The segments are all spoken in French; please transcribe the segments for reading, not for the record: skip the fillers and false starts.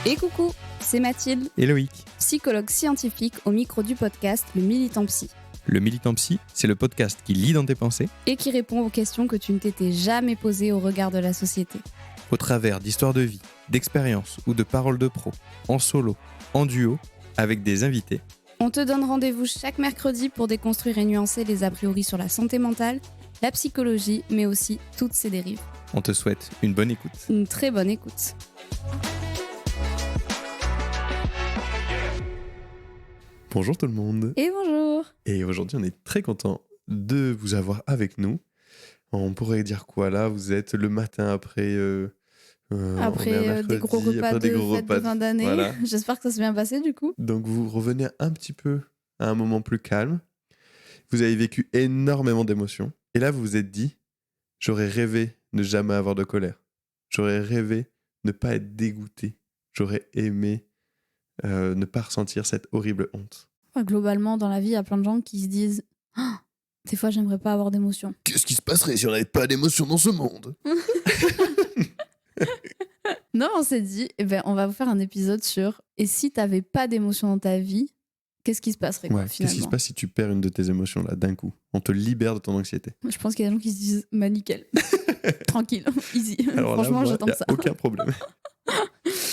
Et coucou, c'est Mathilde, et Loïc. psychologue scientifique au micro du podcast Le Militant Psy, Le Militant Psy, c'est le podcast qui lit dans tes pensées et qui répond aux questions que tu ne t'étais jamais posées au regard de la société. au travers d'histoires de vie, d'expériences ou de paroles de pros, en solo, en duo, avec des invités. On te donne rendez-vous chaque mercredi pour déconstruire et nuancer les a priori sur la santé mentale, la psychologie, mais aussi toutes ses dérives. On te souhaite une bonne écoute. Une très bonne écoute. Bonjour tout le monde. Et bonjour. Et aujourd'hui, on est très content de vous avoir avec nous. On pourrait dire quoi là? Vous êtes le matin après... on est un Après des gros mercredi, repas après de des gros fête repas de fin d'année, voilà. J'espère que ça s'est bien passé du coup. Donc vous revenez un petit peu à un moment plus calme. Vous avez vécu énormément d'émotions. Et là, vous vous êtes dit, j'aurais rêvé ne jamais avoir de colère. J'aurais rêvé ne pas être dégoûté. J'aurais aimé ne pas ressentir cette horrible honte. Globalement, dans la vie, il y a plein de gens qui se disent Ah, des fois, j'aimerais pas avoir d'émotions. Qu'est-ce qui se passerait si on n'avait pas d'émotions dans ce monde? Non, on s'est dit, on va vous faire un épisode sur et si t'avais pas d'émotions dans ta vie, qu'est-ce qui se passerait Ouais, finalement. qu'est-ce qui se passe si tu perds une de tes émotions là d'un coup? On te libère de ton anxiété. Je pense qu'il y a des gens qui se disent nickel, tranquille, easy. Alors Franchement, là, moi, j'attends y a ça. aucun problème.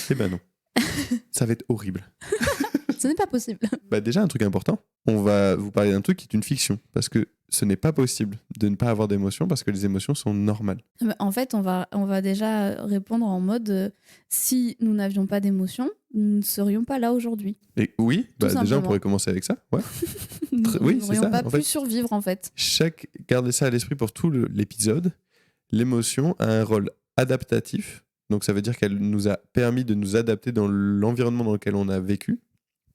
Eh ben non. Ça va être horrible. Ce n'est pas possible. Bah déjà, un truc important, on va vous parler d'un truc qui est une fiction. Parce que ce n'est pas possible de ne pas avoir d'émotions parce que les émotions sont normales. En fait, on va déjà répondre en mode si nous n'avions pas d'émotions, nous ne serions pas là aujourd'hui. Et oui, bah déjà, simplement. on pourrait commencer avec ça. Ouais. Nous oui, c'est n'aurions ça, pas en pu fait. survivre en fait. Gardez ça à l'esprit pour tout l'épisode. L'émotion a un rôle adaptatif. Donc ça veut dire qu'elle nous a permis de nous adapter dans l'environnement dans lequel on a vécu,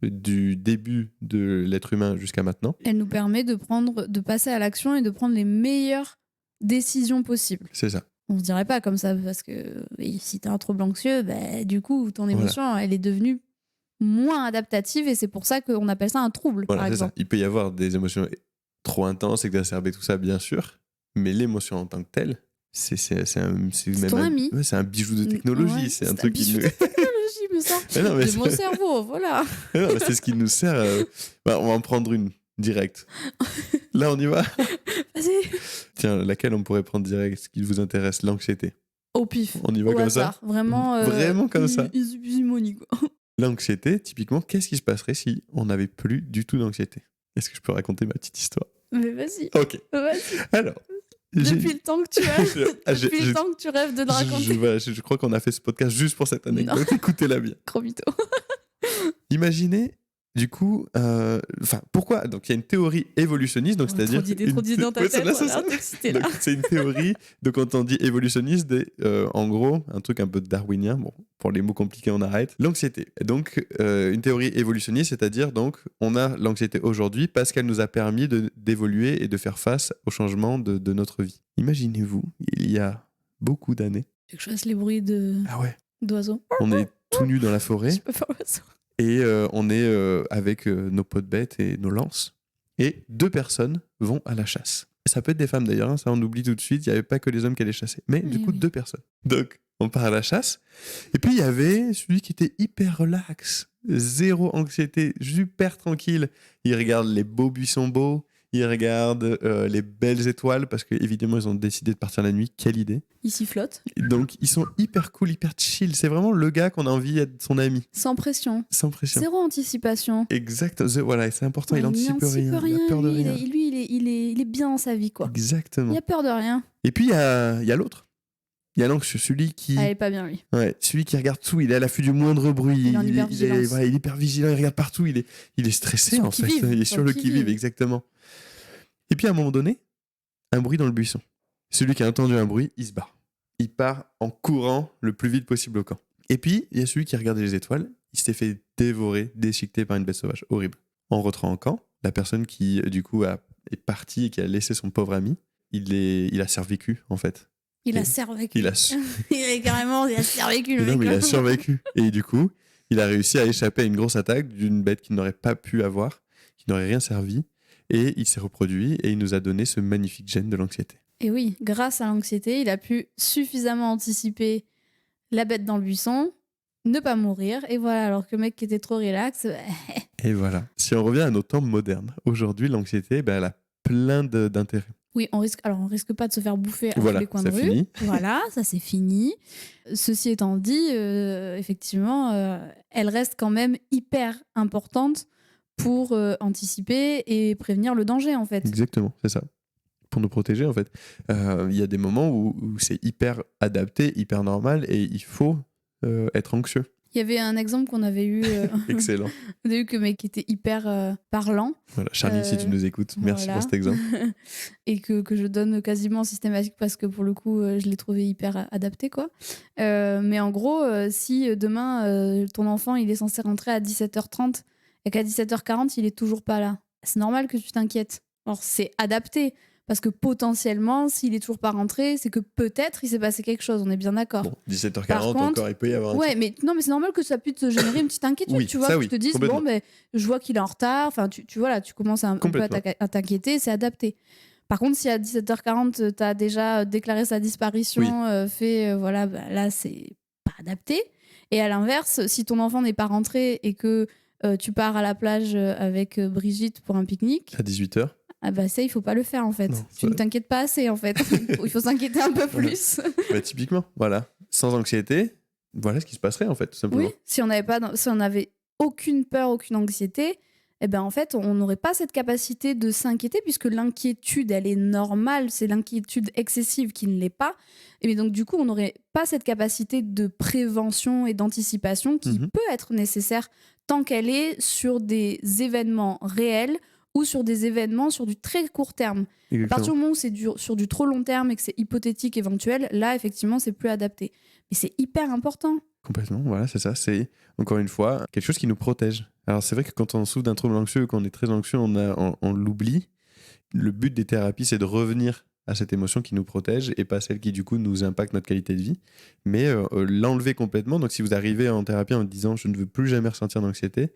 du début de l'être humain jusqu'à maintenant. Elle nous permet de passer à l'action et de prendre les meilleures décisions possibles. C'est ça. On se dirait pas comme ça parce que si t'es un trouble anxieux, du coup ton émotion elle est devenue moins adaptative et c'est pour ça qu'on appelle ça un trouble Voilà, par c'est exemple. ça. Il peut y avoir des émotions trop intenses, exacerbées, tout ça, bien sûr. Mais l'émotion en tant que telle, c'est même ton ami. Ouais, c'est un bijou de technologie. Ouais, c'est un truc qui bijou nous... de technologie, me sort Mais non, mais de mon cerveau, voilà. Non, mais c'est ce qui nous sert. On va en prendre une direct. Là, on y va. Vas-y. Tiens, laquelle on pourrait prendre direct? Ce qui vous intéresse, l'anxiété. Au pif. On y va au comme hasard. ça? Vraiment. Vraiment comme ça. Easy money, quoi. L'anxiété, typiquement, qu'est-ce qui se passerait si on n'avait plus du tout d'anxiété? Est-ce que je peux raconter ma petite histoire? Mais vas-y. Ok. Vas-y. Alors. Depuis le temps que tu as. Depuis le le temps que tu rêves de le raconter. Je crois qu'on a fait ce podcast juste pour cette anecdote. Écoutez-la bien. Gros mytho. Imaginez, du coup, pourquoi? Donc, il y a une théorie évolutionniste, donc c'est-à-dire. Trop d'idées dans ta tête. Donc, c'est une théorie. Donc, quand on dit évolutionniste, en gros, un truc un peu darwinien. Bon, pour les mots compliqués, on arrête. L'anxiété. Donc, une théorie évolutionniste, c'est-à-dire, donc, on a l'anxiété aujourd'hui parce qu'elle nous a permis d'évoluer et de faire face aux changements de notre vie. Imaginez-vous, il y a beaucoup d'années. Tu veux que je fasse les bruits d'oiseaux? On est tout nus dans la forêt. Je peux faire oiseau. Et on est avec nos pots de bêtes et nos lances. Et 2 personnes vont à la chasse. Ça peut être des femmes d'ailleurs, hein, ça on oublie tout de suite, il n'y avait pas que les hommes qui allaient chasser. Mais du coup, 2 personnes. Donc, on part à la chasse. Et puis, il y avait celui qui était hyper relax, zéro anxiété, super tranquille. Il regarde les beaux buissons beaux, il regarde les belles étoiles, parce qu'évidemment, ils ont décidé de partir la nuit. Quelle idée! Il s'y flotte. Donc, ils sont hyper cool, hyper chill. C'est vraiment le gars qu'on a envie d'être son ami. Sans pression. Sans pression. Zéro anticipation. Exact, voilà, c'est important, il anticipe rien, rien. il a peur de lui, rien. Il est bien dans sa vie, quoi. Exactement. Il a peur de rien. Et puis il y a l'autre. Il y a l'anxieux, celui qui... Elle est pas bien, lui. Ouais, celui qui regarde tout, il est à l'affût du moindre bruit. Il est en hypervigilance. il est hyper vigilant, il regarde partout, il est stressé Sur en qui fait. vive, Il est sur sur le qui qui-vive, vive. exactement. Et puis à un moment donné, un bruit dans le buisson. Celui qui a entendu un bruit, il se barre. Il part en courant le plus vite possible au camp. Et puis, il y a celui qui regardait les étoiles, il s'est fait dévorer, déchiqueter par une bête sauvage. Horrible. En rentrant en camp, la personne qui, du coup, est partie et qui a laissé son pauvre ami, il a survécu, en fait. Il a survécu. Il a survécu, le Non, mec. mais il a survécu. Et du coup, il a réussi à échapper à une grosse attaque d'une bête qu'il n'aurait pas pu avoir, qui n'aurait rien servi. Et il s'est reproduit et il nous a donné ce magnifique gène de l'anxiété. Et oui, grâce à l'anxiété, il a pu suffisamment anticiper la bête dans le buisson ne pas mourir. Et voilà, alors que le mec qui était trop relax, Et voilà. Si on revient à nos temps modernes, aujourd'hui, l'anxiété, elle a plein d'intérêts. oui, on risque pas de se faire bouffer à tous Voilà, les coins de c'est rue. fini. Voilà, ça c'est fini. Ceci étant dit, effectivement, elle reste quand même hyper importante pour anticiper et prévenir le danger, en fait. Exactement, c'est ça. Pour nous protéger, en fait. Il y a des moments où c'est hyper adapté, hyper normal, et il faut être anxieux. Il y avait un exemple qu'on avait eu, Excellent. on a eu que mec qui était hyper parlant. Voilà. Charlie, si tu nous écoutes, merci Voilà. pour cet exemple. Et que je donne quasiment systématique parce que pour le coup, je l'ai trouvé hyper adapté, quoi. Mais en gros, si demain, ton enfant, il est censé rentrer à 17h30 et qu'à 17h40, il est toujours pas là, c'est normal que tu t'inquiètes. Alors, c'est adapté parce que potentiellement, s'il est toujours pas rentré, c'est que peut-être il s'est passé quelque chose, on est bien d'accord. Bon, 17h40 Par contre, encore, il peut y avoir un ouais, truc. mais non, mais c'est normal que ça puisse te générer une petite inquiétude, Oui, tu vois, ça, que oui, tu te dises, complètement. bon, ben, je vois qu'il est en retard, enfin, tu vois, là, tu commences un peu Complètement. à t'inquiéter, c'est adapté. Par contre, si à 17h40, tu as déjà déclaré sa disparition, voilà, bah, là, c'est pas adapté. Et à l'inverse, si ton enfant n'est pas rentré et que tu pars à la plage avec Brigitte pour un pique-nique, À 18h. ah bah ça, il faut pas le faire, en fait. Non, Tu ne t'inquiètes pas assez, en fait. Il faut s'inquiéter un peu Voilà. plus. Bah, typiquement, voilà. Sans anxiété, voilà ce qui se passerait, en fait, tout simplement. Oui, si on avait aucune peur, aucune anxiété, eh ben en fait, on n'aurait pas cette capacité de s'inquiéter puisque l'inquiétude, elle est normale, c'est l'inquiétude excessive qui ne l'est pas. Et donc du coup, on n'aurait pas cette capacité de prévention et d'anticipation qui Mhm. peut être nécessaire tant qu'elle est sur des événements réels ou sur des événements sur du très court terme. À partir Exactement. du moment où c'est sur du trop long terme et que c'est hypothétique éventuel, là, effectivement, c'est plus adapté. Mais c'est hyper important. Complètement, voilà, c'est ça. C'est, encore une fois, quelque chose qui nous protège. Alors, c'est vrai que quand on souffre d'un trouble anxieux, quand on est très anxieux, on l'oublie. Le but des thérapies, c'est de revenir à cette émotion qui nous protège et pas celle qui, du coup, nous impacte notre qualité de vie. Mais l'enlever complètement. Donc, si vous arrivez en thérapie en disant « je ne veux plus jamais ressentir d'anxiété »,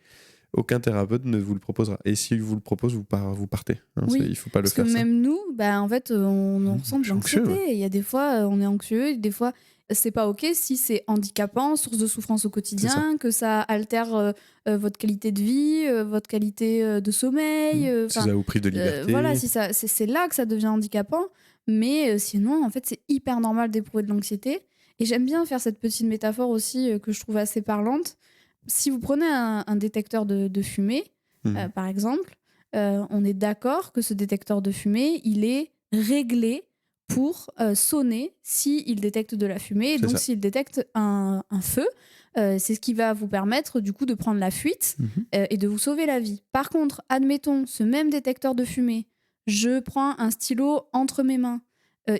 aucun thérapeute ne vous le proposera. Et s'il vous le propose, vous partez. Hein, Oui, il ne faut pas le parce que faire, ça. même nous, bah, en fait, on ressent de Je suis anxieux, l'anxiété. ouais. Il y a des fois, on est anxieux, et des fois, c'est pas OK si c'est handicapant, source de souffrance au C'est ça. quotidien, que ça altère votre qualité de vie, votre qualité de sommeil. Si ça vous prive de liberté. Voilà, si c'est là que ça devient handicapant. Mais sinon, en fait, c'est hyper normal d'éprouver de l'anxiété. Et j'aime bien faire cette petite métaphore aussi que je trouve assez parlante. Si vous prenez un détecteur de fumée, Mhm. par exemple, on est d'accord que ce détecteur de fumée, il est réglé pour sonner s'il détecte de la fumée. Et C'est donc, ça. s'il détecte un feu, c'est ce qui va vous permettre du coup de prendre la fuite Mhm. et de vous sauver la vie. Par contre, admettons, ce même détecteur de fumée, je prends un stylo entre mes mains.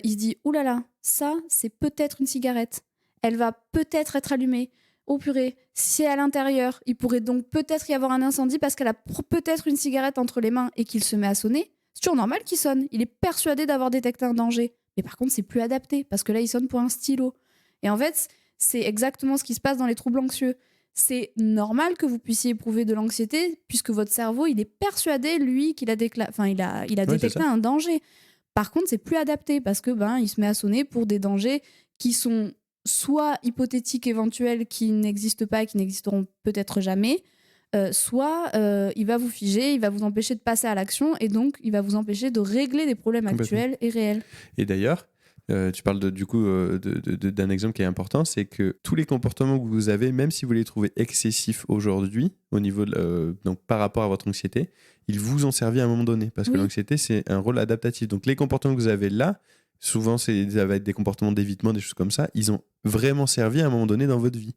Il se dit, oulala, là là, ça, c'est peut-être une cigarette. Elle va peut-être être allumée. Oh purée, si à l'intérieur, il pourrait donc peut-être y avoir un incendie parce qu'elle a peut-être une cigarette entre les mains et qu'il se met à sonner. C'est toujours normal qu'il sonne. Il est persuadé d'avoir détecté un danger. Mais par contre, c'est plus adapté parce que là, il sonne pour un stylo. Et en fait, c'est exactement ce qui se passe dans les troubles anxieux. C'est normal que vous puissiez éprouver de l'anxiété puisque votre cerveau, il est persuadé, lui, qu'il a, il a Ouais, c'est détecté ça. un danger. Par contre, c'est plus adapté parce que il se met à sonner pour des dangers qui sont soit hypothétiques éventuels qui n'existent pas et qui n'existeront peut-être jamais, soit il va vous figer, il va vous empêcher de passer à l'action et donc il va vous empêcher de régler des problèmes Complètement. actuels et réels. Et d'ailleurs, tu parles du coup d'un exemple qui est important, c'est que tous les comportements que vous avez, même si vous les trouvez excessifs aujourd'hui, au niveau donc par rapport à votre anxiété, ils vous ont servi à un moment donné. Parce que Oui. l'anxiété, c'est un rôle adaptatif. Donc les comportements que vous avez là, souvent ça va être des comportements d'évitement, des choses comme ça, ils ont vraiment servi à un moment donné dans votre vie.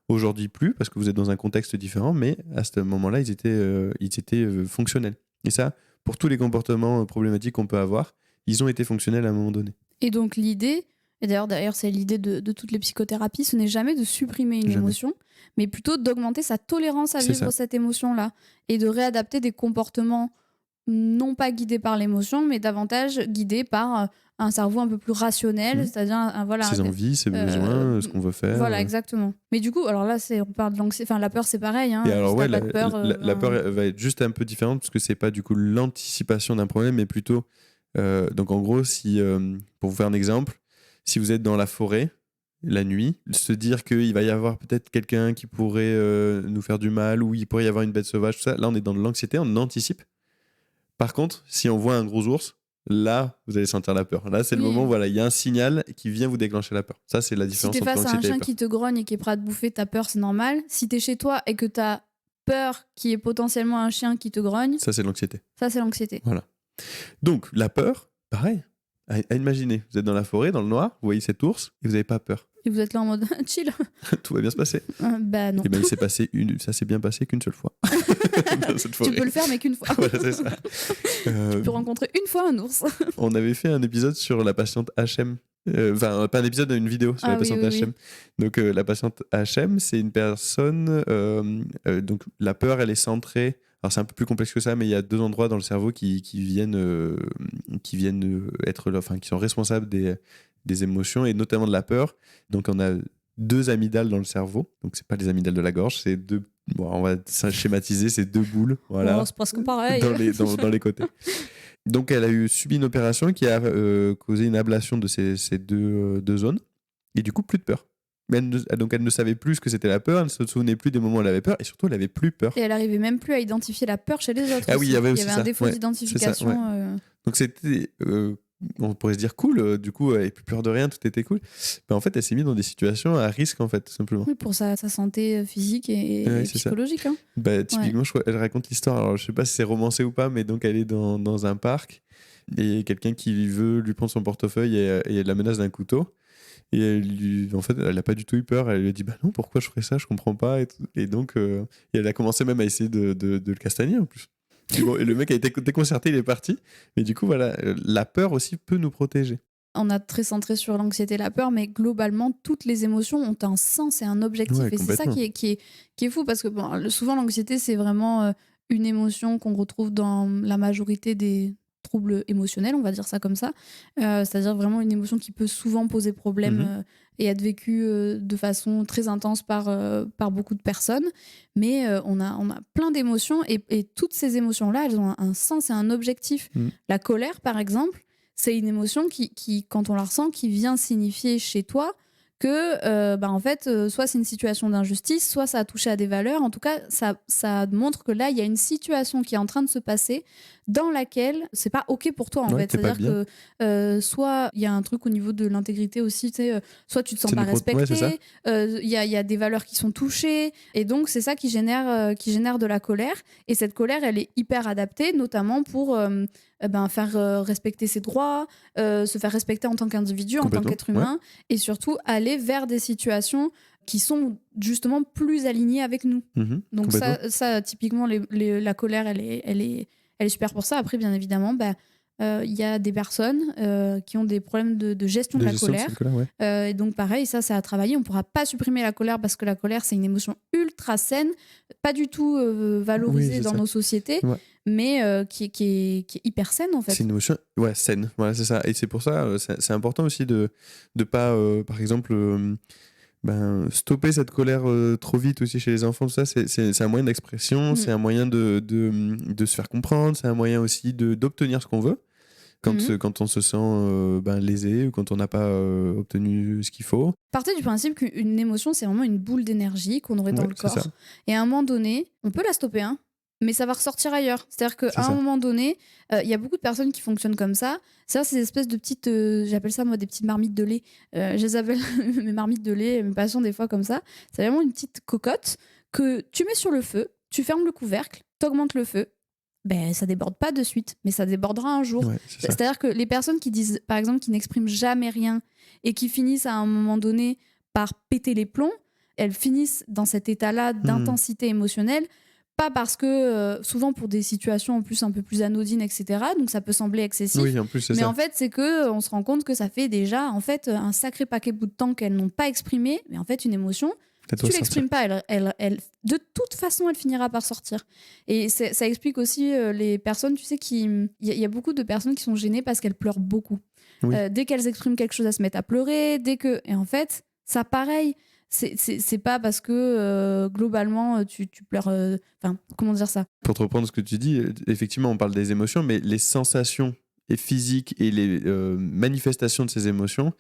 Aujourd'hui plus, parce que vous êtes dans un contexte différent, mais à ce moment-là, ils étaient fonctionnels. Et ça, pour tous les comportements problématiques qu'on peut avoir, ils ont été fonctionnels à un moment donné. Et donc l'idée, et d'ailleurs c'est l'idée de toutes les psychothérapies, ce n'est jamais de supprimer une Jamais. émotion, mais plutôt d'augmenter sa tolérance à C'est vivre ça. cette émotion-là et de réadapter des comportements non pas guidés par l'émotion, mais davantage guidés par un cerveau un peu plus rationnel, c'est-à-dire voilà. Ses envies, ses besoins, ce qu'on veut faire. Voilà, exactement. Mais du coup, alors là, on parle de l'anxiété, enfin la peur, c'est pareil. Hein, Et alors si ouais, t'as pas de peur, la peur elle va être juste un peu différente parce que c'est pas du coup l'anticipation d'un problème, mais plutôt donc en gros, si pour vous faire un exemple, si vous êtes dans la forêt la nuit, se dire qu'il va y avoir peut-être quelqu'un qui pourrait nous faire du mal ou il pourrait y avoir une bête sauvage, tout ça. Là, on est dans de l'anxiété, on anticipe. Par contre, si on voit un gros ours, là, vous allez sentir la peur. Là, c'est le moment où il y a un signal qui vient vous déclencher la peur. Ça, c'est la différence Si t'es entre face à un l'anxiété et chien la peur. qui te grogne et qui est prêt à te bouffer, t'as peur, c'est normal. Si t'es chez toi et que t'as peur qu'il y ait potentiellement un chien qui te grogne, Ça, c'est l'anxiété. ça, c'est l'anxiété. Voilà. Donc, la peur, pareil. À imaginer, vous êtes dans la forêt, dans le noir, vous voyez cet ours et vous n'avez pas peur. Et vous êtes là en mode chill. Tout va bien se passer. Bah non. Et ben, ça s'est bien passé qu'une seule fois. Dans cette forêt. Tu peux le faire, mais qu'une fois. Voilà, c'est ça. Tu peux rencontrer une fois un ours. On avait fait un épisode sur la patiente HM. Enfin, pas un épisode, une vidéo sur la patiente HM. Donc, la patiente HM, c'est une personne. Donc, la peur, elle est centrée. Alors, c'est un peu plus complexe que ça, mais il y a 2 endroits dans le cerveau qui viennent être, enfin, qui sont responsables des émotions et notamment de la peur. Donc, on a 2 amygdales dans le cerveau. Donc, c'est pas les amygdales de la gorge, c'est 2. Bon, on va schématiser, c'est 2 boules. Voilà. Oh, c'est presque pareil. Dans les côtés. Donc, elle a subi une opération qui a causé une ablation de ces deux zones. Et du coup, plus de peur. Mais elle ne savait plus ce que c'était la peur, elle ne se souvenait plus des moments où elle avait peur, et surtout, elle n'avait plus peur. Et elle arrivait même plus à identifier la peur chez les autres. Ah oui, il y avait aussi un défaut d'identification. C'est ça, Donc, c'était, on pourrait se dire cool, du coup, elle n'avait plus peur de rien, tout était cool. Mais en fait, elle s'est mise dans des situations à risque, en fait, tout simplement. Oui, pour sa santé physique et psychologique. Hein. Bah, typiquement, elle raconte l'histoire. Alors, je ne sais pas si c'est romancé ou pas, mais donc, elle est dans un parc, et quelqu'un qui veut lui prendre son portefeuille et elle la menace d'un couteau. Et en fait, elle n'a pas du tout eu peur. Elle lui a dit bah non, pourquoi je ferais ça, je comprends pas. Et donc, elle a commencé même à essayer de le castagner en plus. Et le mec a été déconcerté, il est parti. Mais du coup, voilà, la peur aussi peut nous protéger. On a très centré sur l'anxiété et la peur, mais globalement, toutes les émotions ont un sens et un objectif. Ouais, et c'est ça qui est fou, parce que souvent, l'anxiété, c'est vraiment une émotion qu'on retrouve dans la majorité des troubles émotionnels, on va dire ça comme ça. C'est-à-dire vraiment une émotion qui peut souvent poser problème et être vécue de façon très intense par beaucoup de personnes. Mais on a plein d'émotions et toutes ces émotions-là, elles ont un sens et un objectif. La colère, par exemple, c'est une émotion qui, quand on la ressent, qui vient signifier chez toi que, en fait, soit c'est une situation d'injustice, soit ça a touché à des valeurs. En tout cas, ça montre que là, il y a une situation qui est en train de se passer dans laquelle c'est pas OK pour toi, en fait. C'est-à-dire que soit il y a un truc au niveau de l'intégrité aussi, tu sais, soit tu te sens pas respecté, il y a des valeurs qui sont touchées, et donc c'est ça qui génère de la colère. Et cette colère, elle est hyper adaptée, notamment pour faire respecter ses droits, se faire respecter en tant qu'individu, en tant qu'être humain, et surtout aller vers des situations qui sont justement plus alignées avec nous. Donc ça typiquement, la colère, elle est super pour ça. Après, bien évidemment, il y a des personnes qui ont des problèmes de gestion de la colère. Et donc pareil, ça c'est à travailler. On ne pourra pas supprimer la colère parce que la colère, c'est une émotion ultra saine, pas du tout valorisée dans nos sociétés, mais qui est hyper saine en fait. C'est une émotion saine, voilà, c'est ça. Et c'est pour ça, c'est important aussi de ne pas, par exemple... stopper cette colère trop vite aussi chez les enfants, tout ça, c'est un moyen d'expression, c'est un moyen de se faire comprendre, c'est un moyen aussi d'obtenir ce qu'on veut quand on se sent lésé ou quand on n'a pas obtenu ce qu'il faut. Partez du principe qu'une émotion, c'est vraiment une boule d'énergie qu'on aurait dans le corps. Et à un moment donné, on peut la stopper, mais ça va ressortir ailleurs. C'est-à-dire qu'à un moment donné, il y a beaucoup de personnes qui fonctionnent comme ça. Ça, c'est des espèces de petites... j'appelle ça, moi, des petites marmites de lait. Je les appelle mes marmites de lait, mes patients, des fois, comme ça. C'est vraiment une petite cocotte que tu mets sur le feu, tu fermes le couvercle, t'augmentes le feu. Ça déborde pas de suite, mais ça débordera un jour. C'est-à-dire que les personnes qui disent, par exemple, qui n'expriment jamais rien et qui finissent à un moment donné par péter les plombs, elles finissent dans cet état-là d'intensité émotionnelle. Pas parce que, souvent pour des situations en plus un peu plus anodines, etc. Donc ça peut sembler excessif. Oui, en plus, c'est mais ça. En fait, c'est qu'on se rend compte que ça fait déjà en fait, un sacré paquet bout de temps qu'elles n'ont pas exprimé. Mais en fait, une émotion, si tu l'exprimes pas, elle, de toute façon, elle finira par sortir. Et ça explique aussi les personnes, tu sais, il y a beaucoup de personnes qui sont gênées parce qu'elles pleurent beaucoup. Dès qu'elles expriment quelque chose, elles se mettent à pleurer. Et en fait, ça pareil. C'est pas parce que globalement tu pleures. Comment dire ça ? Pour te reprendre ce que tu dis, effectivement, on parle des émotions, mais les sensations et physiques et les manifestations de ces émotions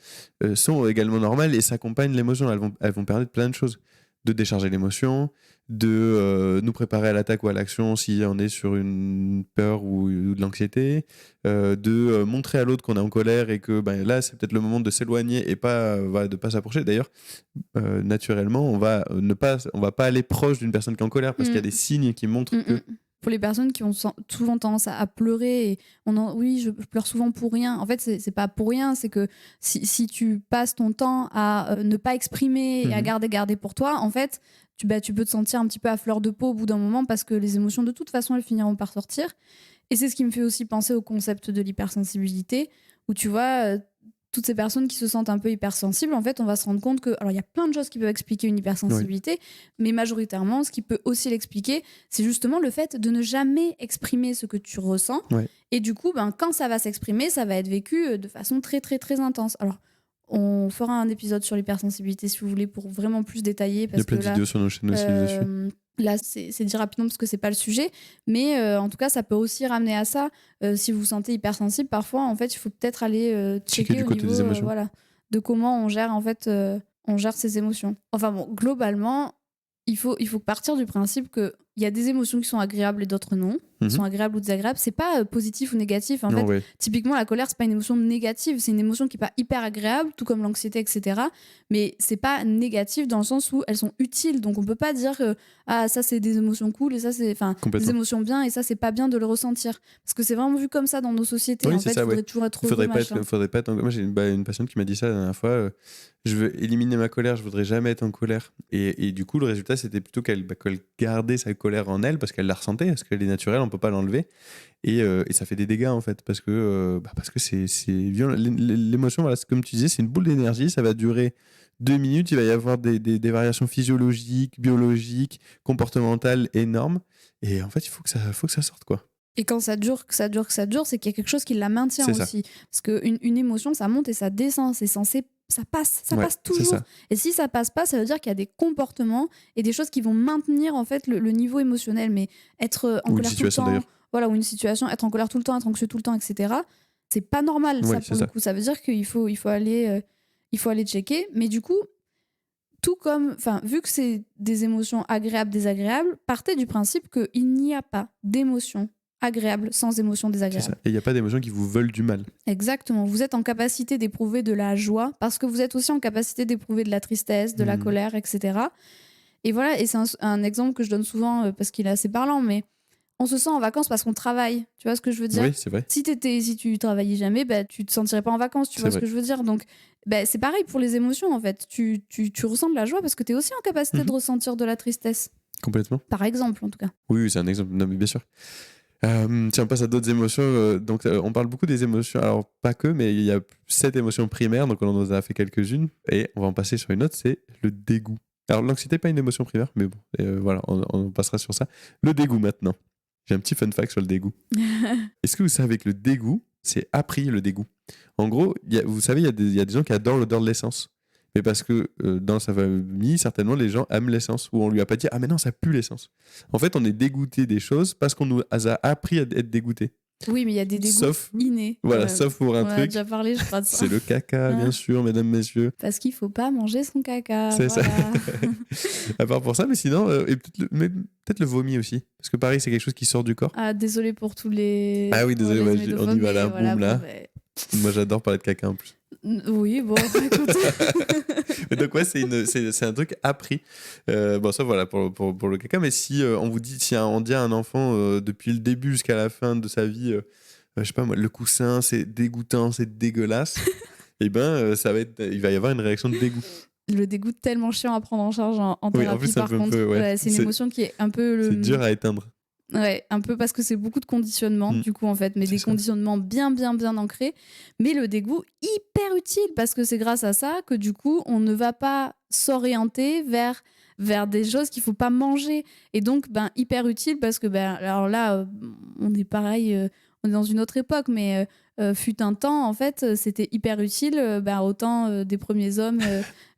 sont également normales et s'accompagnent l'émotion. Elles vont permettre plein de choses. De décharger l'émotion, de nous préparer à l'attaque ou à l'action si on est sur une peur ou de l'anxiété, de montrer à l'autre qu'on est en colère et que là, c'est peut-être le moment de s'éloigner et de pas s'approcher. D'ailleurs, naturellement, on va pas aller proche d'une personne qui est en colère parce qu'il y a des signes qui montrent que... Pour les personnes qui ont souvent tendance à pleurer, et oui, je pleure souvent pour rien. En fait, c'est pas pour rien, c'est que si tu passes ton temps à ne pas exprimer et à garder pour toi, en fait, tu peux te sentir un petit peu à fleur de peau au bout d'un moment parce que les émotions, de toute façon, elles finiront par sortir. Et c'est ce qui me fait aussi penser au concept de l'hypersensibilité, où tu vois, toutes ces personnes qui se sentent un peu hypersensibles, en fait, on va se rendre compte que... Alors, il y a plein de choses qui peuvent expliquer une hypersensibilité, mais majoritairement, ce qui peut aussi l'expliquer, c'est justement le fait de ne jamais exprimer ce que tu ressens. Ouais. Et du coup, quand ça va s'exprimer, ça va être vécu de façon très, très, très intense. Alors, on fera un épisode sur l'hypersensibilité, si vous voulez, pour vraiment plus détailler. Parce il y a plein de vidéos sur nos chaînes aussi dessus. Là, c'est dit rapidement parce que c'est pas le sujet, mais en tout cas, ça peut aussi ramener à ça. Si vous vous sentez hypersensible, parfois, en fait, il faut peut-être aller checker du au côté niveau des émotions. de comment on gère on gère ses émotions. Enfin bon, globalement, il faut partir du principe qu'il y a des émotions qui sont agréables et d'autres non. Qui sont agréables ou désagréables. C'est pas positif ou négatif. En fait, typiquement, la colère, c'est pas une émotion négative. C'est une émotion qui est pas hyper agréable, tout comme l'anxiété, etc. Mais c'est pas négatif dans le sens où elles sont utiles. Donc on peut pas dire que ça c'est des émotions cool et ça c'est des émotions bien et ça c'est pas bien de le ressentir. Parce que c'est vraiment vu comme ça dans nos sociétés. Oui, en fait, il faudrait toujours être heureux. Faudrait pas être moi, j'ai une patiente qui m'a dit ça la dernière fois. Je veux éliminer ma colère, je voudrais jamais être en colère. Et du coup, le résultat, c'était plutôt qu'elle gardait sa colère en elle parce qu'elle la ressentait, parce qu'elle est naturelle, on peut pas l'enlever. Et ça fait des dégâts en fait, parce que c'est violent. L'émotion, voilà, comme tu disais, c'est une boule d'énergie, ça va durer 2 minutes, il va y avoir des variations physiologiques, biologiques, comportementales énormes. Et en fait, il faut que ça sorte, quoi. Et quand ça dure, c'est qu'il y a quelque chose qui la maintient aussi. Parce qu'une émotion, ça monte et ça descend. C'est censé, ça passe toujours. Et si ça passe pas, ça veut dire qu'il y a des comportements et des choses qui vont maintenir en fait le niveau émotionnel. Mais être en colère tout le temps, ou une situation, être en colère tout le temps, être anxieux tout le temps, etc. C'est pas normal. Ça pour le coup, ça veut dire qu'il faut aller checker. Mais du coup, tout comme, vu que c'est des émotions agréables, désagréables, partez du principe qu'il n'y a pas d'émotion agréable sans émotion désagréable. C'est ça. Et il n'y a pas d'émotions qui vous veulent du mal. Exactement. Vous êtes en capacité d'éprouver de la joie parce que vous êtes aussi en capacité d'éprouver de la tristesse, de la colère, etc. Et voilà, et c'est un exemple que je donne souvent parce qu'il est assez parlant, mais on se sent en vacances parce qu'on travaille. Tu vois ce que je veux dire ? Oui, c'est vrai. Si tu travaillais jamais, tu te sentirais pas en vacances. Tu vois ce que je veux dire ? Donc, c'est pareil pour les émotions, en fait. Tu ressens de la joie parce que tu es aussi en capacité de ressentir de la tristesse. Complètement. Par exemple, en tout cas. Oui, c'est un exemple. Non, mais bien sûr. Si on passe à d'autres émotions, on parle beaucoup des émotions, alors pas que, mais il y a 7 émotions primaires, donc on en a fait quelques-unes, et on va en passer sur une autre, c'est le dégoût. Alors l'anxiété n'est pas une émotion primaire, mais bon, voilà, on passera sur ça. Le dégoût maintenant. J'ai un petit fun fact sur le dégoût. Est-ce que vous savez que le dégoût, c'est appris le dégoût ? En gros, vous savez, il y a des gens qui adorent l'odeur de l'essence. Mais parce que dans sa famille, certainement, les gens aiment l'essence. Ou on lui a pas dit « Ah, mais non, ça pue l'essence ». En fait, on est dégoûté des choses parce qu'on nous a appris à être dégoûté. Oui, mais il y a des dégoûts innés. Voilà, sauf pour un truc. On a déjà parlé, je crois, de ça. C'est le caca, bien sûr, mesdames, messieurs. Parce qu'il faut pas manger son caca. C'est ça. À part pour ça, mais sinon, et peut-être le vomi aussi. Parce que pareil, c'est quelque chose qui sort du corps. Ah, désolé pour tous les... Ah oui, désolé, on y va là, boum là. Moi, j'adore parler de caca en plus. Oui, bon, écoute. Donc ouais, c'est un truc appris. Bon, ça voilà pour le caca. Mais si on vous dit, si on dit à un enfant depuis le début jusqu'à la fin de sa vie, je sais pas moi, le coussin c'est dégoûtant, c'est dégueulasse, et il va y avoir une réaction de dégoût. Le dégoût tellement chiant à prendre en charge en thérapie, en plus, par contre. C'est une émotion qui est un peu... C'est dur à éteindre. Ouais, un peu parce que c'est beaucoup de conditionnement, du coup, en fait, mais des conditionnements bien ancrés. Mais le dégoût, hyper utile, parce que c'est grâce à ça que, du coup, on ne va pas s'orienter vers des choses qu'il faut pas manger. Et donc, hyper utile, parce que, alors là, on est pareil, on est dans une autre époque, mais fut un temps, en fait, c'était hyper utile, au temps des premiers hommes...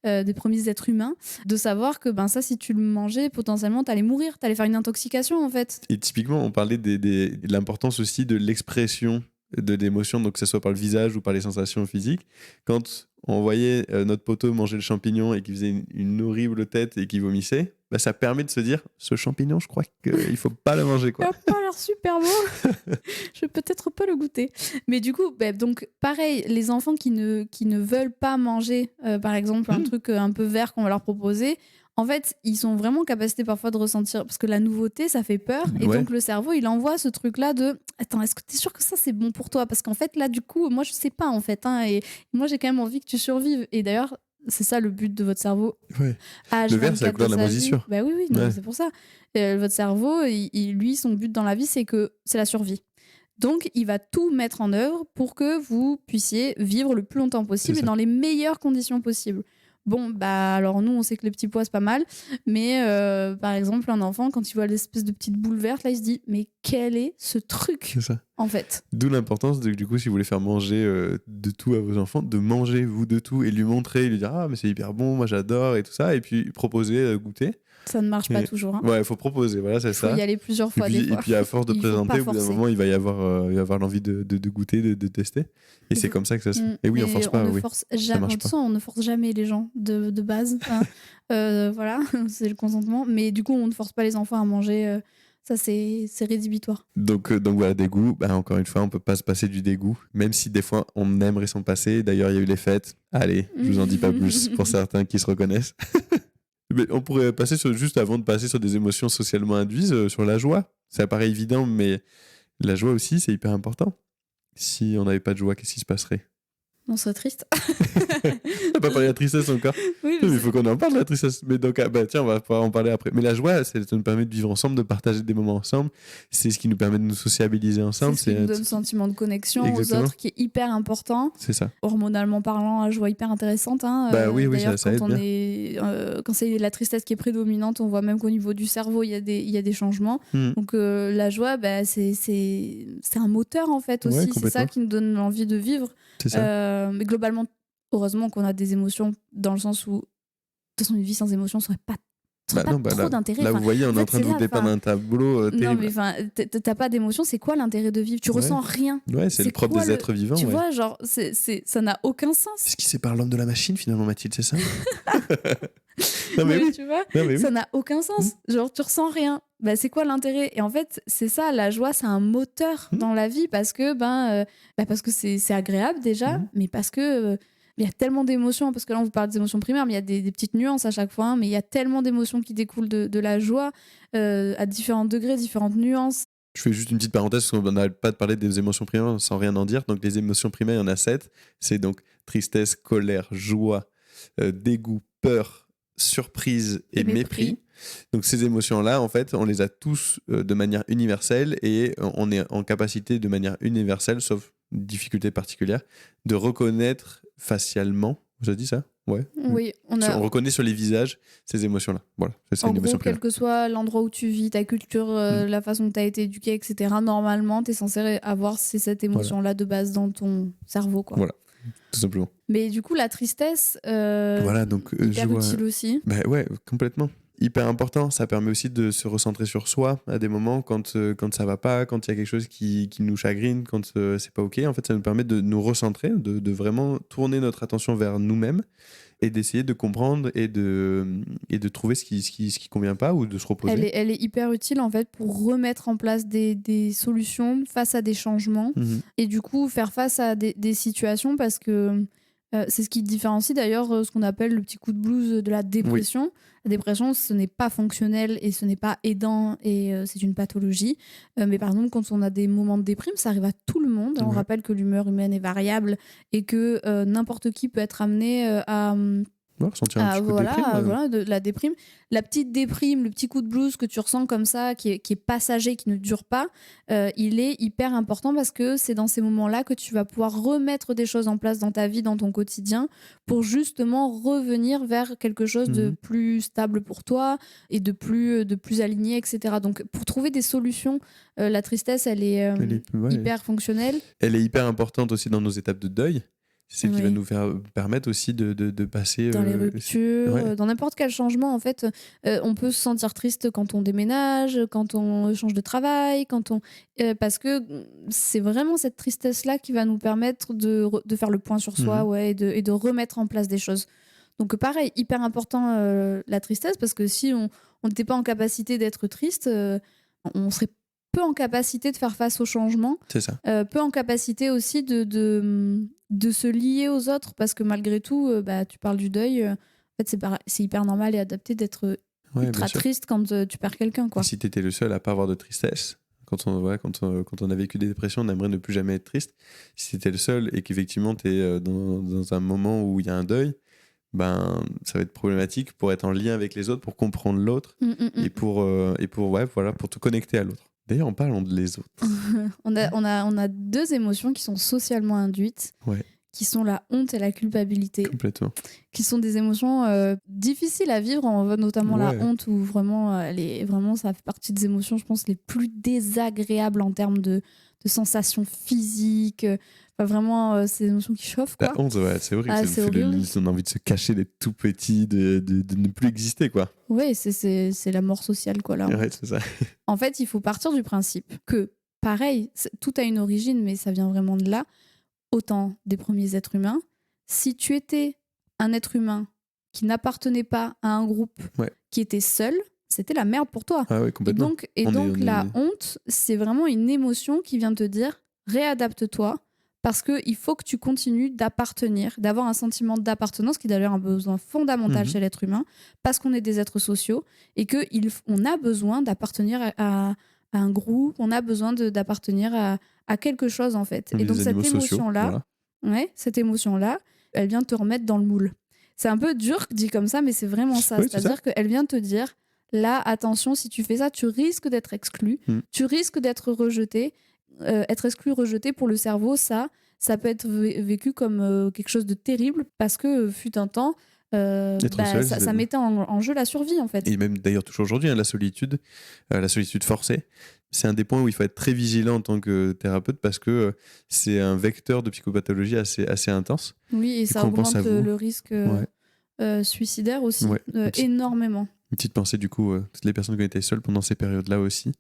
des premiers êtres humains, de savoir que ça, si tu le mangeais, potentiellement, t'allais mourir, t'allais faire une intoxication, en fait. Et typiquement, on parlait de l'importance aussi de l'expression de l'émotion, donc que ce soit par le visage ou par les sensations physiques. Quand on voyait notre poteau manger le champignon et qu'il faisait une horrible tête et qu'il vomissait, bah, ça permet de se dire, ce champignon, je crois qu'il faut pas le manger, Il quoi. a pas l'air super beau. Je vais peut-être pas le goûter. Mais du coup, donc pareil, les enfants qui ne veulent pas manger, par exemple, un truc un peu vert qu'on va leur proposer, en fait, ils sont vraiment en capacité parfois de ressentir, parce que la nouveauté, ça fait peur. Et Ouais. donc le cerveau, il envoie ce truc-là de attends, est-ce que tu es sûr que ça c'est bon pour toi? Parce qu'en fait, là, du coup, moi je sais pas en fait, hein, et moi j'ai quand même envie que tu survives. Et d'ailleurs, c'est ça le but de votre cerveau. Ouais. H24 Le vert, c'est la couleur de la sa vie. moisissure. Bah oui, non, Ouais. c'est pour ça. Votre cerveau, lui, son but dans la vie, c'est la survie. Donc, il va tout mettre en œuvre pour que vous puissiez vivre le plus longtemps possible C'est et ça. dans les meilleures conditions possibles. Bon, bah alors nous, on sait que les petits pois, c'est pas mal. Mais par exemple, un enfant, quand il voit l'espèce de petite boule verte, là, il se dit, mais quel est ce truc, C'est ça. en fait? D'où l'importance, du coup, si vous voulez faire manger de tout à vos enfants, de manger, vous, de tout, et lui montrer, lui dire, ah, mais c'est hyper bon, moi j'adore, et tout ça, et puis proposer, goûter. Ça ne marche pas Et- toujours. Hein. Ouais, il faut proposer, voilà, c'est Il faut ça. y aller plusieurs fois, des Et fois. puis à force de Il faut présenter, pas au bout d'un forcer. moment, il va y avoir l'envie de goûter, de tester. Et c'est comme ça que ça se fait. Et oui, on Mais force pas, ne oui. force Ça jamais, marche de toute pas. façon, on ne force jamais les gens de base. Hein. Voilà, c'est le consentement. Mais du coup, on ne force pas les enfants à manger. Ça, c'est rédhibitoire. Donc voilà, dégoût. Bah, encore une fois, on peut pas se passer du dégoût, même si des fois on aimerait s'en passer. D'ailleurs, il y a eu les fêtes. Allez, je vous en dis pas plus pour certains qui se reconnaissent. Mais on pourrait passer juste avant de passer sur des émotions socialement induites, sur la joie. Ça paraît évident, mais la joie aussi, c'est hyper important. Si on n'avait pas de joie, qu'est-ce qui se passerait? On serait triste. On n'a pas parlé de la tristesse encore. Oui, Mais il faut qu'on en parle de la tristesse. Mais donc, tiens, on va pouvoir en parler après. Mais la joie, ça nous permet de vivre ensemble, de partager des moments ensemble. C'est ce qui nous permet de nous sociabiliser ensemble. c'est ce qui nous donne sentiment de connexion Exactement. aux autres, qui est hyper important. C'est ça. Hormonalement parlant, la joie hyper intéressante. Hein. Bah oui, D'ailleurs, ça quand aide on bien. est, quand c'est la tristesse qui est prédominante, on voit même qu'au niveau du cerveau, il y a des changements. Hmm. Donc la joie, bah, c'est un moteur en fait Ouais, aussi. C'est complètement. ça qui nous donne l'envie de vivre. C'est ça. Mais globalement, heureusement qu'on a des émotions dans le sens où, de toute façon, une vie sans émotions serait pas trop d'intérêt. Là, Enfin, vous voyez, on en est fait, en train de c'est vous là, dépeindre enfin, un tableau non, terrible. mais enfin, t'as pas d'émotion, c'est quoi l'intérêt de vivre? Tu ressens rien. Ouais, c'est le propre quoi des êtres vivants. Tu ouais. vois, genre, ça n'a aucun sens. C'est ce qui sépare l'homme de la machine, finalement, Mathilde, c'est ça? Non, mais Mais oui. tu vois, Non, mais oui. ça n'a aucun sens. Genre, tu ressens rien. Bah, c'est quoi l'intérêt? Et en fait, c'est ça, la joie, c'est un moteur dans la vie parce que, parce que c'est agréable déjà, mais parce que il y a tellement d'émotions, parce que là, on vous parle des émotions primaires, mais il y a des petites nuances à chaque fois, hein, mais il y a tellement d'émotions qui découlent de la joie à différents degrés, différentes nuances. Je fais juste une petite parenthèse, parce qu'on n'arrête pas de parler des émotions primaires sans rien en dire. Donc, les émotions primaires, il y en a 7. C'est donc tristesse, colère, joie, dégoût, peur, surprise et mépris. Donc, ces émotions-là, en fait, on les a tous de manière universelle et on est en capacité de manière universelle, sauf difficulté particulière, de reconnaître facialement. Vous avez dit ça? Ouais. Oui, on reconnaît sur les visages ces émotions-là. Voilà, c'est en une émotion gros, primaire. quel que soit l'endroit où tu vis, ta culture, la façon dont tu as été éduqué, etc., normalement, tu es censé avoir cette émotion-là de base dans ton cerveau. Quoi. Voilà, tout simplement. Mais du coup, la tristesse, voilà, donc, hyper utile aussi. Bah ouais, complètement. Hyper important, ça permet aussi de se recentrer sur soi à des moments quand ça va pas, quand il y a quelque chose qui nous chagrine, quand c'est pas ok. En fait, ça nous permet de nous recentrer, de vraiment tourner notre attention vers nous-mêmes et d'essayer de comprendre et de trouver ce qui convient pas ou de se reposer. Elle est hyper utile en fait pour remettre en place des solutions face à des changements et du coup faire face à des situations parce que c'est ce qui différencie d'ailleurs ce qu'on appelle le petit coup de blues de la dépression. Oui. La dépression, ce n'est pas fonctionnel et ce n'est pas aidant et c'est une pathologie. Mais par exemple, quand on a des moments de déprime, ça arrive à tout le monde. On rappelle que l'humeur humaine est variable et que n'importe qui peut être amené à ressentir un petit coup de déprime. Voilà, de la déprime. La petite déprime, le petit coup de blues que tu ressens comme ça, qui est passager, qui ne dure pas, il est hyper important parce que c'est dans ces moments-là que tu vas pouvoir remettre des choses en place dans ta vie, dans ton quotidien, pour justement revenir vers quelque chose de plus stable pour toi et de plus aligné, etc. Donc, pour trouver des solutions, la tristesse, elle est hyper fonctionnelle. Elle est hyper importante aussi dans nos étapes de deuil. C'est ce qui va Oui. nous permettre aussi de passer... Dans les ruptures, ouais. dans n'importe quel changement, en fait, on peut se sentir triste quand on déménage, quand on change de travail, parce que c'est vraiment cette tristesse-là qui va nous permettre de faire le point sur soi, Mhm. ouais, et de remettre en place des choses. Donc pareil, hyper important, la tristesse, parce que si on n'était pas en capacité d'être triste, on serait peu en capacité de faire face au changement, C'est ça. peu en capacité aussi de se lier aux autres, parce que malgré tout, bah, tu parles du deuil, en fait c'est hyper normal et adapté d'être Ouais, bien ultra sûr. triste quand tu perds quelqu'un, Et quoi. si tu étais le seul à pas avoir de tristesse, quand on a vécu des dépressions, on aimerait ne plus jamais être triste. Si tu étais le seul et qu'effectivement tu es dans un moment où il y a un deuil, ben, ça va être problématique pour être en lien avec les autres, pour comprendre l'autre Mm, mm, mm. pour te connecter à l'autre. D'ailleurs, en parlant de les autres. On a deux émotions qui sont socialement induites, Ouais, qui sont la honte et la culpabilité, complètement. qui sont des émotions difficiles à vivre, notamment la Ouais. honte, où vraiment, vraiment, ça fait partie des émotions, je pense, les plus désagréables en termes de sensations physiques. Enfin, vraiment, c'est des émotions qui chauffent, La quoi. honte, ouais, c'est horrible. Ah, C'est le c'est fait horrible. on a envie de se cacher, d'être tout petit, de ne plus exister, quoi. Oui, c'est la mort sociale, quoi, la Ouais, honte. c'est ça. En fait, il faut partir du principe que, pareil, tout a une origine, mais ça vient vraiment de là, autant des premiers êtres humains. Si tu étais un être humain qui n'appartenait pas à un groupe, Ouais. qui était seul, c'était la merde pour toi. Ah ouais, Et complètement. donc, On est- la honte, c'est vraiment une émotion qui vient te dire réadapte-toi, parce qu'il faut que tu continues d'appartenir, d'avoir un sentiment d'appartenance, qui est d'ailleurs un besoin fondamental Mhm. chez l'être humain, parce qu'on est des êtres sociaux et qu'on a besoin d'appartenir à un groupe, on a besoin d'appartenir à quelque chose, en fait. On Et est donc des cette animaux sociaux, émotion-là, voilà. ouais, cette émotion-là, elle vient te remettre dans le moule. C'est un peu dur dit comme ça, mais c'est vraiment ça. Oui, c'est ça. C'est-à-dire qu'elle vient te dire, là, attention, si tu fais ça, tu risques d'être exclu, Mm. tu risques d'être rejeté. Être exclu, rejeté, pour le cerveau, ça peut être vécu comme quelque chose de terrible, parce que fut un temps, Être seul, ça mettait en jeu la survie, en fait. et même d'ailleurs toujours aujourd'hui, hein, la solitude forcée, c'est un des points où il faut être très vigilant en tant que thérapeute, parce que c'est un vecteur de psychopathologie assez intense. Oui, et Du ça coup, on pense à augmente vous. le risque Ouais. suicidaire aussi, Ouais. énormément. Une petite pensée, du coup, toutes les personnes qui ont été seules pendant ces périodes-là aussi.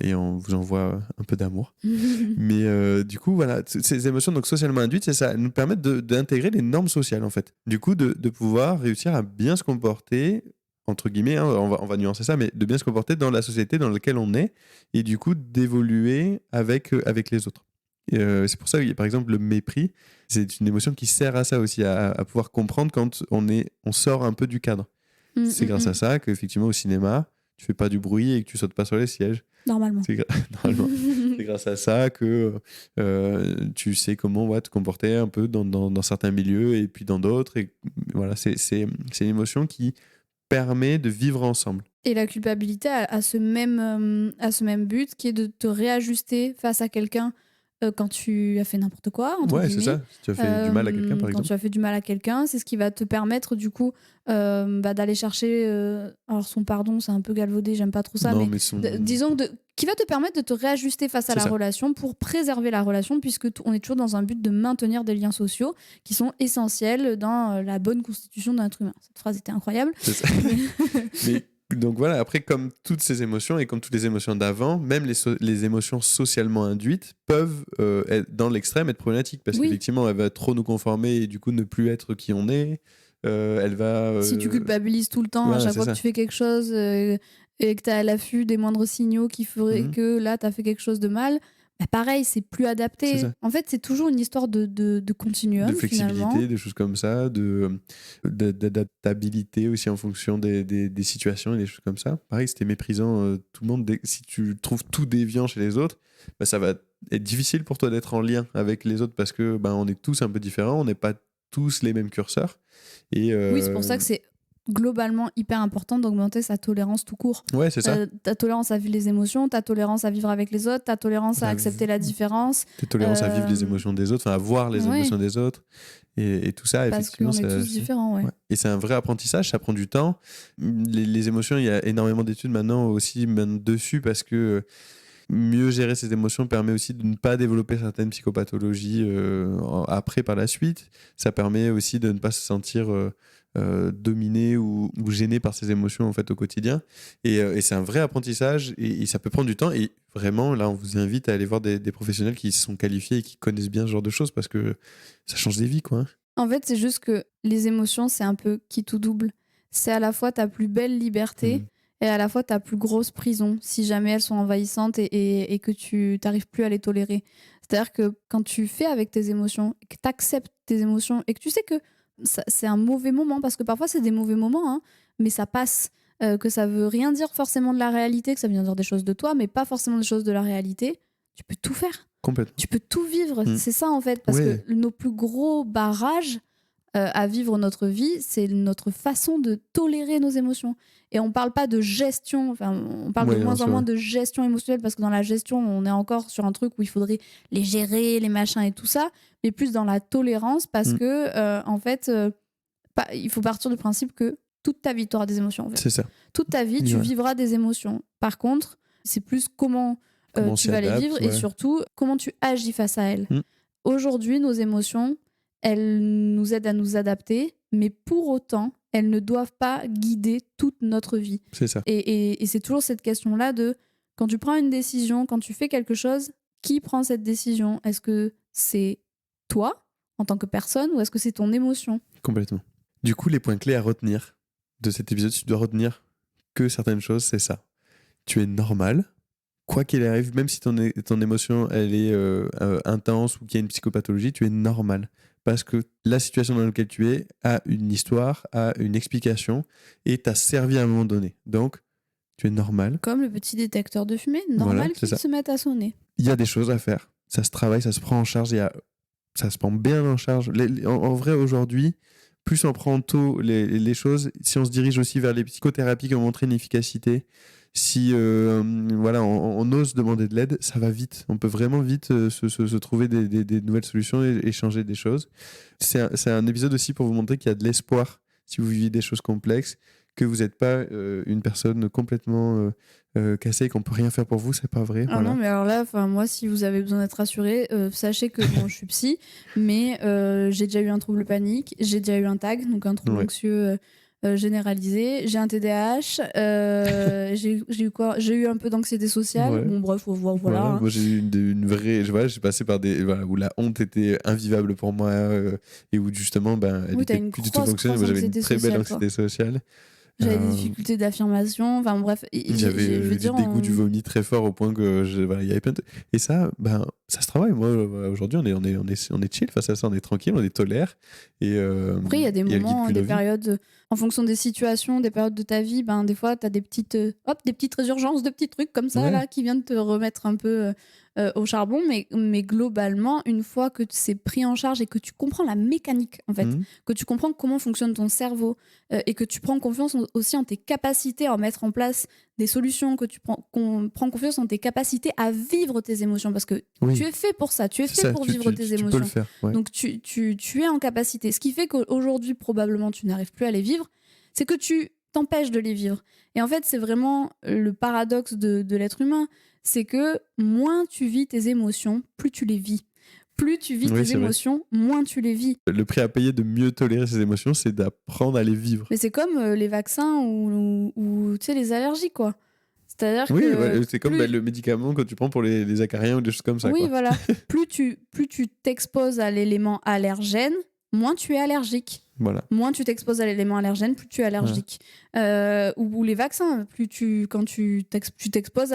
Et on vous envoie un peu d'amour. Mais du coup, voilà, ces émotions donc socialement induites, c'est ça, elles nous permettent d'intégrer les normes sociales, en fait. Du coup, de pouvoir réussir à bien se comporter, entre guillemets, hein, on va nuancer ça, mais de bien se comporter dans la société dans laquelle on est, et du coup, d'évoluer avec les autres. Et, c'est pour ça que, par exemple, le mépris, c'est une émotion qui sert à ça aussi, à pouvoir comprendre quand on sort un peu du cadre. C'est grâce à ça qu'effectivement, au cinéma, tu fais pas du bruit et que tu sautes pas sur les sièges. Normalement. Normalement. C'est grâce à ça que tu sais comment te comporter un peu dans certains milieux et puis dans d'autres. Et voilà, c'est une émotion qui permet de vivre ensemble. Et la culpabilité a ce même but, qui est de te réajuster face à quelqu'un quand tu as fait n'importe quoi, entre Ouais, c'est guillemets. ça. Si tu as fait du mal à quelqu'un, par Quand exemple. tu as fait du mal à quelqu'un, c'est ce qui va te permettre, du coup, d'aller chercher. Alors, son pardon, c'est un peu galvaudé, j'aime pas trop ça, Non, mais mais disons qui va te permettre de te réajuster face à C'est la ça. relation, pour préserver la relation, puisque on est toujours dans un but de maintenir des liens sociaux qui sont essentiels dans la bonne constitution d'un être humain. Cette phrase était incroyable. C'est ça. Mais donc voilà, après, comme toutes ces émotions et comme toutes les émotions d'avant, même les émotions socialement induites peuvent, dans l'extrême, être problématiques, parce Oui. qu'effectivement, elle va trop nous conformer et du coup ne plus être qui on est. Elle va. Si tu culpabilises tout le temps, à voilà, chaque c'est fois ça. que tu fais quelque chose, et que tu es à l'affût des moindres signaux qui feraient Mhm. que là, tu as fait quelque chose de mal, bah pareil, c'est plus C'est adapté. ça. En fait, c'est toujours une histoire de continuum, De finalement. flexibilité, des choses comme ça, d'adaptabilité aussi en fonction des situations et des choses comme ça. Pareil, si t'es méprisant tout le monde, si tu trouves tout déviant chez les autres, bah, ça va être difficile pour toi d'être en lien avec les autres, parce que on est tous un peu différents, on n'est pas tous les mêmes curseurs. Et Oui, c'est pour ça que c'est globalement hyper important d'augmenter sa tolérance tout court. ouais, c'est ça. Ta tolérance à vivre les émotions, ta tolérance à vivre avec les autres, ta tolérance à accepter la différence. Tes tolérances à vivre les émotions des autres, enfin à voir les Ouais. émotions des autres. Et tout ça, Parce effectivement, qu'on est tous différents, ouais. ouais. Et c'est un vrai apprentissage, ça prend du temps. Les émotions, il y a énormément d'études maintenant aussi dessus, parce que Mieux gérer ses émotions permet aussi de ne pas développer certaines psychopathologies après par la suite. Ça permet aussi de ne pas se sentir dominé ou gêné par ses émotions en fait au quotidien. Et c'est un vrai apprentissage et ça peut prendre du temps. Et vraiment, là, on vous invite à aller voir des professionnels qui sont qualifiés et qui connaissent bien ce genre de choses parce que ça change des vies, quoi. Hein. En fait, c'est juste que les émotions, c'est un peu qui tout double. C'est à la fois ta plus belle liberté et à la fois ta plus grosse prison, si jamais elles sont envahissantes et que tu n'arrives plus à les tolérer. C'est-à-dire que quand tu fais avec tes émotions, que tu acceptes tes émotions et que tu sais que c'est un mauvais moment, parce que parfois c'est des mauvais moments, hein, mais ça passe, que ça veut rien dire forcément de la réalité, que ça vient dire des choses de toi, mais pas forcément des choses de la réalité, tu peux tout faire. Complètement. Tu peux tout vivre, c'est ça en fait, parce Ouais. que nos plus gros barrages à vivre notre vie, c'est notre façon de tolérer nos émotions. Et on parle pas de gestion, enfin, on parle Ouais, de non, moins c'est en moins vrai. de gestion émotionnelle, parce que dans la gestion, on est encore sur un truc où il faudrait les gérer, les machins et tout ça, mais plus dans la tolérance, parce que, en fait, il faut partir du principe que toute ta vie, tu auras des émotions. En fait. C'est ça. Toute ta vie, tu Ouais. vivras des émotions. Par contre, c'est plus comment Comment on tu s'y vas les adapte, vivre et ouais. surtout comment tu agis face à elles. Mm. Aujourd'hui, nos émotions, elles nous aident à nous adapter, mais pour autant, elles ne doivent pas guider toute notre vie. C'est ça. Et c'est toujours cette question-là de quand tu prends une décision, quand tu fais quelque chose, qui prend cette décision? Est-ce que c'est toi, en tant que personne, ou est-ce que c'est ton émotion? Complètement. Du coup, les points clés à retenir de cet épisode, tu dois retenir que certaines choses, c'est ça. Tu es normal, quoi qu'il arrive, même si ton émotion elle est intense ou qu'il y a une psychopathologie, tu es normal. Parce que la situation dans laquelle tu es a une histoire, a une explication et t'a servi à un moment donné. Donc, tu es normal. Comme le petit détecteur de fumée, normal Voilà, c'est qu'il ça. se mette à sonner. Il y a des choses à faire. Ça se travaille, ça se prend en charge. Ça se prend bien en charge. En vrai, aujourd'hui, plus on prend tôt les choses, si on se dirige aussi vers les psychothérapies qui ont montré une efficacité, si voilà, on ose demander de l'aide, ça va vite. On peut vraiment vite se trouver des nouvelles solutions et changer des choses. C'est un épisode aussi pour vous montrer qu'il y a de l'espoir si vous vivez des choses complexes, que vous n'êtes pas une personne complètement cassée et qu'on peut rien faire pour vous, c'est pas vrai. Ah Voilà. non, mais alors là, moi, si vous avez besoin d'être rassuré, sachez que bon, je suis psy, mais j'ai déjà eu un trouble panique, j'ai déjà eu un TAG, donc un trouble Ouais. anxieux généralisé, j'ai un TDAH, j'ai eu quoi? J'ai eu un peu d'anxiété sociale. Ouais. Bon, bref, voilà. Hein. Moi, j'ai eu une vraie. Voilà, j'ai passé par des. Voilà, où la honte était invivable pour moi et où justement, elle Oui, t'as était une plus du tout grosse fonctionnelle. Moi, j'avais une anxiété très belle sociale, anxiété sociale. J'avais des difficultés d'affirmation, enfin bref. J'avais Je veux des dire, dégoûts du vomi très fort au point que voilà, il y avait plein de... Et ça, ça se travaille. Moi, aujourd'hui, on est chill face à ça, on est tranquille, on est tolère. Et, après, il y a des et elle guide moments, plus des nos vies. périodes, en fonction des situations, des périodes de ta vie, des fois, tu as des petites résurgences de petits trucs comme ça, Ouais. là, qui viennent te remettre un peu au charbon. Mais globalement, une fois que c'est pris en charge et que tu comprends la mécanique, en fait, que tu comprends comment fonctionne ton cerveau et que tu prends confiance aussi en tes capacités à mettre en place des solutions, que qu'on prend confiance en tes capacités à vivre tes émotions, parce que Oui. tu es fait pour ça, tu es C'est fait ça, pour tu vivre tes peux émotions. le faire. Ouais. Donc tu es en capacité. Ce qui fait qu'aujourd'hui, probablement, tu n'arrives plus à les vivre, c'est que tu t'empêches de les vivre. Et en fait, c'est vraiment le paradoxe de l'être humain, c'est que moins tu vis tes émotions, plus tu les vis. Plus tu vis tes c'est vrai. émotions, moins tu les vis. Le prix à payer de mieux tolérer ses émotions, c'est d'apprendre à les vivre. Mais c'est comme les vaccins ou tu sais, les allergies, quoi. C'est-à-dire Oui, que c'est comme le médicament que tu prends pour les acariens ou des choses comme ça. oui, Quoi. voilà. plus tu t'exposes à l'élément allergène, moins tu es allergique. Voilà. Moins tu t'exposes à l'élément allergène, plus tu es allergique. Ou les vaccins, quand tu t'exposes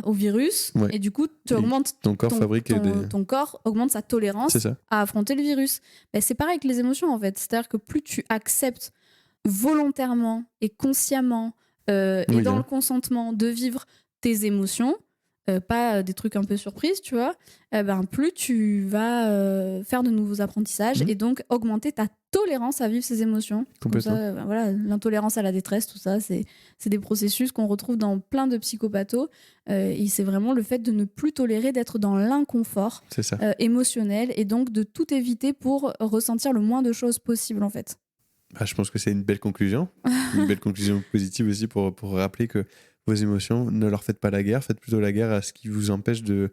au virus, Ouais. et du coup, tu augmentes ton corps fabrique ton corps augmente sa tolérance à affronter le virus. C'est pareil avec les émotions, en fait. C'est-à-dire que plus tu acceptes volontairement et consciemment et dans le consentement de vivre tes émotions, pas des trucs un peu surprises, tu vois, plus tu vas faire de nouveaux apprentissages et donc augmenter ta tolérance à vivre ces émotions. Complètement. Comme ça, voilà, l'intolérance à la détresse, tout ça, c'est des processus qu'on retrouve dans plein de psychopathos. Et c'est vraiment le fait de ne plus tolérer d'être dans l'inconfort émotionnel et donc de tout éviter pour ressentir le moins de choses possible, en fait. Je pense que c'est une belle conclusion. Une belle conclusion positive aussi pour rappeler que vos émotions, ne leur faites pas la guerre, faites plutôt la guerre à ce qui vous empêche de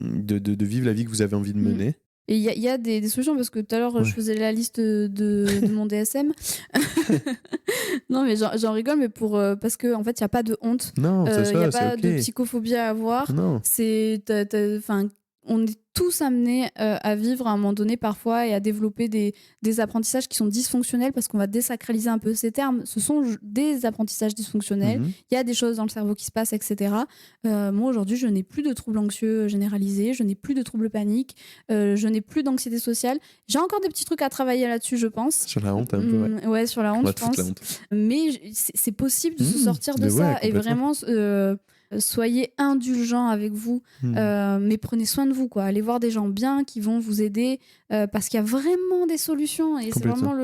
vivre la vie que vous avez envie de mener. Et il y a des solutions, parce que tout à l'heure, je faisais la liste de mon DSM. Non, mais j'en rigole, mais parce qu'en fait, il n'y a pas de honte. Non, c'est ça, il n'y a c'est pas ok. de psychophobie à avoir. Non. On est tous amenés à vivre à un moment donné parfois et à développer des apprentissages qui sont dysfonctionnels, parce qu'on va désacraliser un peu ces termes. Ce sont des apprentissages dysfonctionnels. Il y a des choses dans le cerveau qui se passent, etc. Moi, aujourd'hui, je n'ai plus de troubles anxieux généralisés, je n'ai plus de troubles paniques, je n'ai plus d'anxiété sociale. J'ai encore des petits trucs à travailler là-dessus, je pense. Sur la honte, un peu, ouais. Ouais, sur la honte, je pense. La honte. Mais c'est possible de se sortir de ça. Et vraiment, soyez indulgents avec vous, mais prenez soin de vous, quoi. Allez voir des gens bien qui vont vous aider, parce qu'il y a vraiment des solutions, et c'est vraiment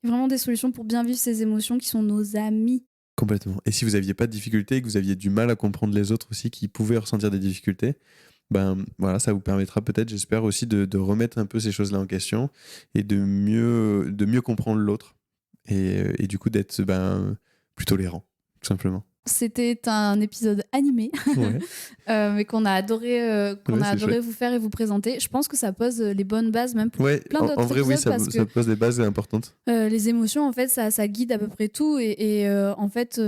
vraiment des solutions pour bien vivre ces émotions qui sont nos amis. Complètement. Et si vous n'aviez pas de difficultés, que vous aviez du mal à comprendre les autres aussi qui pouvaient ressentir des difficultés, ben voilà, ça vous permettra peut-être, j'espère aussi, de remettre un peu ces choses-là en question et de mieux comprendre l'autre, et du coup d'être plus tolérant, tout simplement. C'était un épisode animé, mais qu'on a adoré, vous faire et vous présenter. Je pense que ça pose les bonnes bases, même pour plein d'autres en vrai, épisodes. Oui, ça pose des bases importantes. Les émotions, en fait, ça guide à peu près tout. Et en fait,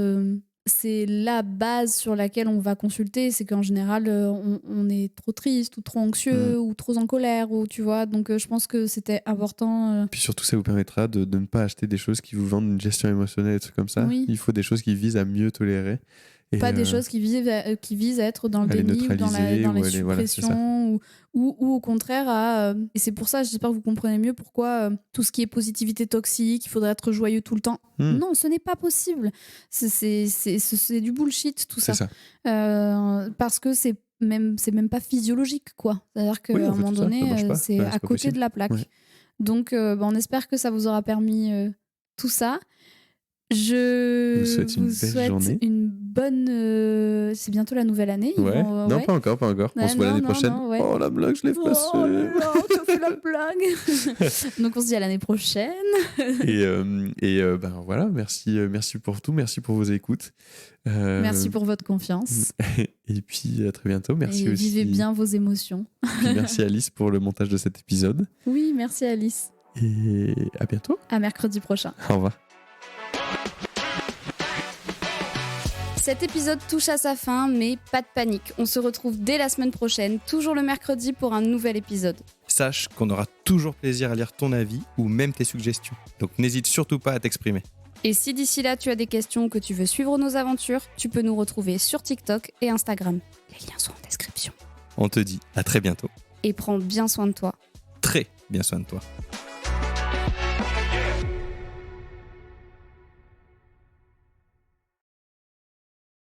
c'est la base sur laquelle on va consulter. C'est qu'en général, on est trop triste ou trop anxieux ou trop en colère, ou tu vois. Donc, je pense que c'était important. Puis surtout, ça vous permettra de ne pas acheter des choses qui vous vendent une gestion émotionnelle et des trucs comme ça. Oui. Il faut des choses qui visent à mieux tolérer. Et pas des choses qui visent à être dans le déni ou dans la suppression, ou au contraire et c'est pour ça, j'espère que vous comprenez mieux pourquoi tout ce qui est positivité toxique, il faudrait être joyeux tout le temps. Non, ce n'est pas possible. C'est du bullshit, tout ça. C'est ça. Parce que c'est même pas physiologique, quoi. C'est-à-dire qu'à un moment donné, c'est à côté de la plaque. Ouais. Donc, on espère que ça vous aura permis tout ça. Je vous souhaite une bonne... C'est bientôt la nouvelle année. Non, pas encore. On se voit l'année prochaine. Oh, la blague, je l'ai placée. Oh là, tu as fait la blague. Donc on se dit à l'année prochaine. Et voilà, merci pour tout, merci pour vos écoutes. Merci pour votre confiance. Et puis à très bientôt. Merci et aussi. Vivez bien vos émotions. Puis merci Alice pour le montage de cet épisode. Oui, merci Alice. Et à bientôt. À mercredi prochain. Au revoir. Cet épisode touche à sa fin, mais pas de panique. On se retrouve dès la semaine prochaine, toujours le mercredi, pour un nouvel épisode. Sache qu'on aura toujours plaisir à lire ton avis ou même tes suggestions. Donc n'hésite surtout pas à t'exprimer. Et si d'ici là tu as des questions ou que tu veux suivre nos aventures, tu peux nous retrouver sur TikTok et Instagram. Les liens sont en description. On te dit à très bientôt. Et prends bien soin de toi. Très bien soin de toi.